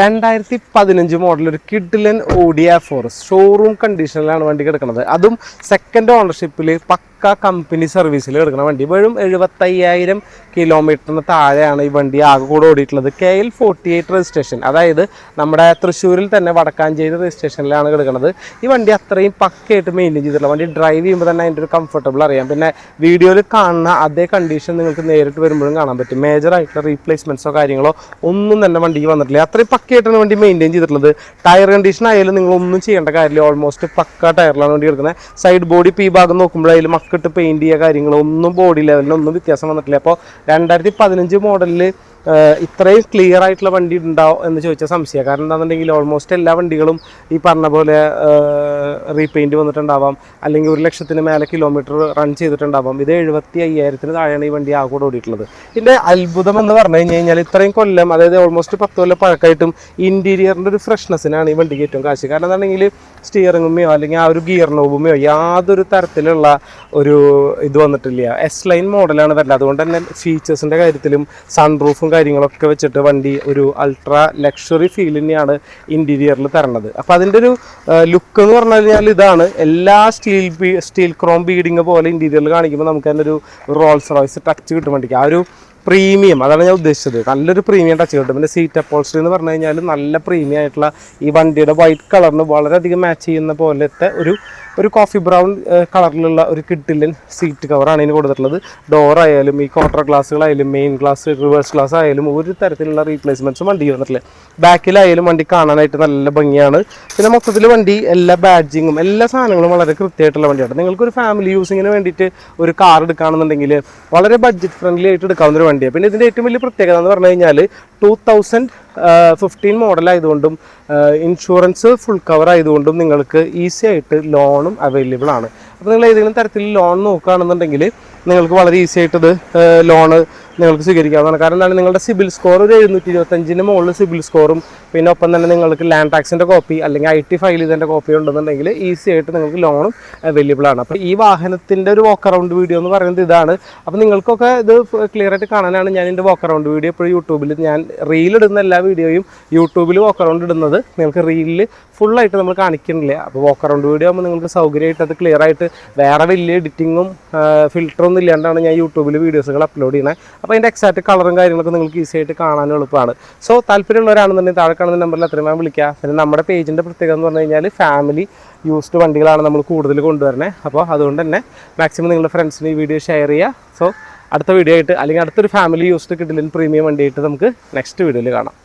2015 model ഒരു കിഡ്ലൻ Audi forest showroom കണ്ടീഷനിലാണ് വണ്ടി കിടക്കുന്നത്. അതും സെക്കൻഡ് ഓണർഷിപ്പിൽ പക്ക കമ്പനി സർവീസിൽ കിടക്കുന്ന വണ്ടി. വെറും 75,000 കിലോമീറ്ററിന് താഴെയാണ് ഈ വണ്ടി ആകെ കൂടെ ഓടിയിട്ടുള്ളത്. KL 48 രജിസ്ട്രേഷൻ, അതായത് നമ്മുടെ തൃശ്ശൂരിൽ തന്നെ വടക്കാഞ്ചേരി രജിസ്ട്രേഷനിലാണ് കിടക്കുന്നത്. ഈ വണ്ടി അത്രയും പക്കയായിട്ട് മെയിൻറ്റെയിൻ ചെയ്തിട്ടുള്ള വണ്ടി. ഡ്രൈവ് ചെയ്യുമ്പോൾ തന്നെ അതിൻ്റെ ഒരു കംഫർട്ടബിൾ അറിയാം. പിന്നെ വീഡിയോയിൽ കാണുന്ന അതേ കണ്ടീഷൻ നിങ്ങൾക്ക് നേരിട്ട് വരുമ്പോഴും കാണാൻ പറ്റും. മേജർ ആയിട്ടുള്ള റീപ്ലേസ്മെൻറ്റ്സോ കാര്യങ്ങളോ ഒന്നും തന്നെ വണ്ടിക്ക് വന്നിട്ടില്ല. അത്രയും പക്കയായിട്ടാണ് വണ്ടി മെയിൻറ്റെയിൻ ചെയ്തിട്ടുള്ളത്. ടയർ കണ്ടീഷൻ ആയാലും നിങ്ങളൊന്നും ചെയ്യേണ്ട കാര്യമില്ല. ഓൾമോസ്റ്റ് പക്ക ടയറിലാണ് വണ്ടി എടുക്കുന്നത്. സൈഡ് ബോഡി പി ഭാഗം നോക്കുമ്പോഴായാലും മക്കിട്ട് പെയിൻറ്റ് ചെയ്യുക കാര്യങ്ങളൊന്നും ബോഡി ലെവലിനൊന്നും വ്യത്യാസം വന്നിട്ടില്ല. അപ്പോൾ 2015 മോഡലിൽ ഇത്രയും ക്ലിയർ ആയിട്ടുള്ള വണ്ടി ഉണ്ടാവും എന്ന് ചോദിച്ചാൽ സംശയം. കാരണം എന്താണെന്നുണ്ടെങ്കിൽ ഓൾമോസ്റ്റ് എല്ലാ വണ്ടികളും ഈ പറഞ്ഞ പോലെ റീപെയിൻറ്റ് വന്നിട്ടുണ്ടാവാം, അല്ലെങ്കിൽ 1,00,000 മേലെ കിലോമീറ്റർ റൺ ചെയ്തിട്ടുണ്ടാവാം. ഇത് 75,000 താഴെയാണ് ഈ വണ്ടി ആകെ കൂടെ ഓടിയിട്ടുള്ളത്. ഇതിൻ്റെ അത്ഭുതം എന്ന് പറഞ്ഞു കഴിഞ്ഞാൽ ഇത്രയും കൊല്ലം, അതായത് ഓൾമോസ്റ്റ് 10 കൊല്ലം പഴക്കമായിട്ടും ഇൻറ്റീരിയറിൻ്റെ ഒരു ഫ്രഷ്നെസ്സിനാണ് ഈ വണ്ടിക്ക് ഏറ്റവും കാശ്. കാരണം എന്താണെന്നുണ്ടെങ്കിൽ സ്റ്റിയറിങ്ങുമോ അല്ലെങ്കിൽ ആ ഒരു ഗിയർ നോബുമോ യാതൊരു തരത്തിലുള്ള ഒരു ഇത് വന്നിട്ടില്ല. S-ലൈൻ മോഡലാണ് വരുന്നത്. അതുകൊണ്ട് തന്നെ ഫീച്ചേഴ്സിൻ്റെ കാര്യത്തിലും സൺറൂഫും കാര്യങ്ങളൊക്കെ വെച്ചിട്ട് വണ്ടി ഒരു അൾട്രാ ലക്ഷറി ഫീൽ തന്നെയാണ് ഇൻറ്റീരിയറിൽ തരണത്. അപ്പോൾ അതിൻ്റെ ഒരു ലുക്ക് എന്ന് പറഞ്ഞു കഴിഞ്ഞാൽ ഇതാണ്. എല്ലാ സ്റ്റീൽ ക്രോം ബീഡിങ് പോലെ ഇൻറ്റീരിയറിൽ കാണിക്കുമ്പോൾ നമുക്ക് തന്നെ ഒരു റോൾസ് റോയ്സ് ടച്ച് കിട്ടും വണ്ടിക്ക്. ആ ഒരു പ്രീമിയം, അതാണ് ഞാൻ ഉദ്ദേശിച്ചത്. നല്ലൊരു പ്രീമിയം ടച്ച് കിട്ടും. പിന്നെ സീറ്റ് അപ്പോൾസ്റ്ററി എന്ന് പറഞ്ഞു കഴിഞ്ഞാൽ നല്ല പ്രീമിയം ആയിട്ടുള്ള ഈ വണ്ടിയുടെ വൈറ്റ് കളറിന് വളരെയധികം മാച്ച് ചെയ്യുന്ന പോലത്തെ ഒരു കോഫി ബ്രൗൺ കളറിലുള്ള ഒരു കിഡിലൻ സീറ്റ് കവറാണ് ഇതിന് കൊടുത്തിട്ടുള്ളത്. ഡോറായാലും ഈ ക്വാർട്ടർ ഗ്ലാസ്സുകളായാലും മെയിൻ ഗ്ലാസ് റിവേഴ്സ് ഗ്ലാസ് ആയാലും ഒരു തരത്തിലുള്ള റീപ്ലേസ്മെൻറ്റ്സും വണ്ടിക്ക് വന്നിട്ടില്ല. ബാക്കിലായാലും വണ്ടി കാണാനായിട്ട് നല്ല ഭംഗിയാണ്. പിന്നെ മൊത്തത്തിൽ വണ്ടി എല്ലാ ബാഡ്ജിങ്ങും എല്ലാ സാധനങ്ങളും വളരെ കൃത്യമായിട്ടുള്ള വണ്ടിയാണ്. നിങ്ങൾക്കൊരു ഫാമിലി യൂസിങ്ങിന് വേണ്ടിയിട്ട് ഒരു കാർ എടുക്കുകയാണെന്നുണ്ടെങ്കിൽ വളരെ ബഡ്ജറ്റ് ഫ്രണ്ട്ലി ആയിട്ട് എടുക്കാവുന്ന ഒരു വണ്ടിയാണ്. പിന്നെ ഇതിൻ്റെ ഏറ്റവും വലിയ പ്രത്യേകത എന്ന് പറഞ്ഞു കഴിഞ്ഞാൽ 2015 മോഡലായതുകൊണ്ടും ഇൻഷുറൻസ് ഫുൾ കവർ ആയതുകൊണ്ടും നിങ്ങൾക്ക് ഈസി ആയിട്ട് ലോണും അവൈലബിൾ ആണ്. അപ്പോൾ നിങ്ങൾ ഏതെങ്കിലും തരത്തിൽ ലോൺ നോക്കുകയാണെന്നുണ്ടെങ്കിൽ നിങ്ങൾക്ക് വളരെ ഈസി ആയിട്ടത് ലോണ് നിങ്ങൾക്ക് സ്വീകരിക്കാവുന്നതാണ്. കാരണം എന്താണ്, നിങ്ങളുടെ സിബിൽ സ്കോർ ഒരു 725 മുകളിൽ സിബിൽ സ്കോറും പിന്നെ ഒപ്പം തന്നെ നിങ്ങൾക്ക് ലാൻഡ് ടാക്സിൻ്റെ കോപ്പി അല്ലെങ്കിൽ IT ഫയൽ ചെയ്തതിൻ്റെ കോപ്പി ഉണ്ടെന്നുണ്ടെങ്കിൽ ഈസി ആയിട്ട് നിങ്ങൾക്ക് ലോണും അവൈലബിൾ ആണ്. അപ്പോൾ ഈ വാഹനത്തിൻ്റെ ഒരു വാക്ക് അറൗണ്ട് വീഡിയോ എന്ന് പറയുന്നത് ഇതാണ്. അപ്പോൾ നിങ്ങൾക്കൊക്കെ ഇത് ക്ലിയർ ആയിട്ട് കാണാനാണ് ഞാൻ എൻ്റെ വാക്ക് അറൗണ്ട് വീഡിയോ എപ്പോഴും യൂട്യൂബിൽ ഞാൻ റീലിടുന്ന എല്ലാ വീഡിയോയും യൂട്യൂബിൽ വാക്ക് അറൗണ്ട് ഇടുന്നത് നിങ്ങൾക്ക് റീലിൽ ഫുള്ളായിട്ട് നമ്മൾ കാണിക്കുന്നില്ല. അപ്പോൾ വാക്ക് അറൗണ്ട് വീഡിയോ ആകുമ്പോൾ നിങ്ങൾക്ക് സൗകര്യമായിട്ട് അത് ക്ലിയർ ആയിട്ട് വേറെ വലിയ എഡിറ്റിങ്ങും ഫിൽറ്ററൊന്നും ഇല്ലാണ്ടാണ് ഞാൻ യൂട്യൂബിൽ വീഡിയോസുകൾ അപ്ലോഡ് ചെയ്യുന്നത്. അപ്പോൾ അതിൻ്റെ എക്സാക്റ്റ് കളറും കാര്യങ്ങളൊക്കെ നിങ്ങൾക്ക് ഈസി ആയിട്ട് കാണാനും എളുപ്പമാണ്. സോ താല്പര്യമുള്ളവരാണെന്നുണ്ടെങ്കിൽ താഴെ കാണുന്ന നമ്പറിൽ എത്രയും വേണം വിളിക്കുക. പിന്നെ നമ്മുടെ പേജിൻ്റെ പ്രത്യേകത എന്ന് പറഞ്ഞു കഴിഞ്ഞാൽ ഫാമിലി യൂസ്ഡ് വണ്ടികളാണ് നമ്മൾ കൂടുതൽ കൊണ്ടുവരുന്നത്. അപ്പോൾ അതുകൊണ്ട് തന്നെ മാക്സിമം നിങ്ങളുടെ ഫ്രണ്ട്സിന് ഈ വീഡിയോ ഷെയർ ചെയ്യുക. സോ അടുത്ത വീഡിയോ ആയിട്ട് അല്ലെങ്കിൽ അടുത്തൊരു ഫാമിലി യൂസ്ഡ് കിഡിലൻ പ്രീമിയം വണ്ടിയായിട്ട് നമുക്ക് നെക്സ്റ്റ് വീഡിയോയിൽ കാണാം.